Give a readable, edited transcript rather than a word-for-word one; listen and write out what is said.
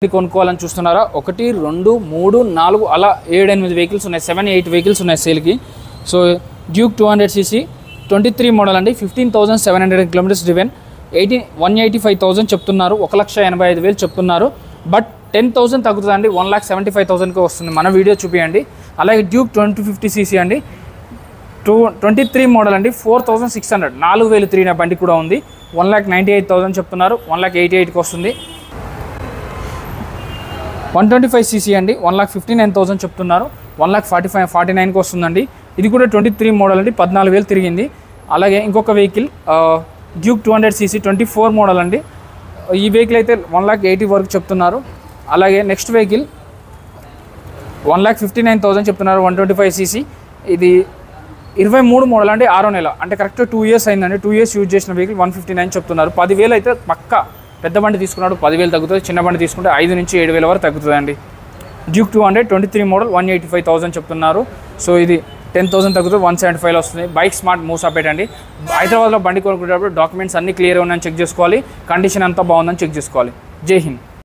కొనుక్కోవాలని చూస్తున్నారా? 1 2 3 4 అలా 7-8 వెహికల్స్ ఉన్నాయి, 7-8 వెహికల్స్ ఉన్నాయి సేల్కి. సో డ్యూక్ 200cc 23 మోడల్ అండి, 15,700 కిలోమీటర్స్ డ్రివెన్, 185,000 చెప్తున్నారు, 1,85,000 చెప్తున్నారు. బట్ 10,000 తగ్గుతుందండి, 1,75,000కి వస్తుంది. మన వీడియో చూపించండి. అలాగే డ్యూక్ 2050cc అండి, 23 మోడల్ అండి, 4,600 4,000 తిరిగిన బండి కూడా ఉంది. 1,98,000 చెప్తున్నారు, 1,88,000కి వస్తుంది. 125cc అండి, 1,59,000 చెప్తున్నారు, 1,49,000కి వస్తుందండి. ఇది కూడా 23 మోడల్ అండి, 14,000 తిరిగింది. అలాగే ఇంకొక వెహికల్ డ్యూక్ 200cc 24 మోడల్ అండి, ఈ వెహికల్ అయితే 1,80,000 వరకు చెప్తున్నారు. అలాగే నెక్స్ట్ వెహికల్ 1,59,000 చెప్తున్నారు, 125cc. ఇది 23 మోడల్ అండి, 6వ నెల, అంటే కరెక్ట్ 2 years అయిందండి. 2 years యూజ్ చేసిన వెహికల్ 159 చెప్తున్నారు. 10,000 అయితే పక్కా. పెద్ద బండి తీసుకున్నాడు 10,000 తగ్గుతుంది, చిన్న బండి తీసుకుంటే 5 నుంచి 7,000 వరకు తగ్గుతుందండి. డ్యూక్ 200 23 మోడల్ 185,000 చెప్తున్నారు. సో ఇది 10,000 తగ్గుతుంది, 175 వస్తుంది. బైక్ స్మార్ట్ మూసాపేట అండి. హైదరాబాద్లో బండి కొనుక్కునేటప్పుడు డాక్యుమెంట్స్ అన్ని క్లియర్ ఉన్నాయని చెక్ చేసుకోవాలి, కండిషన్ అంతా బాగుందని చెక్ చేసుకోవాలి. జై హింద్.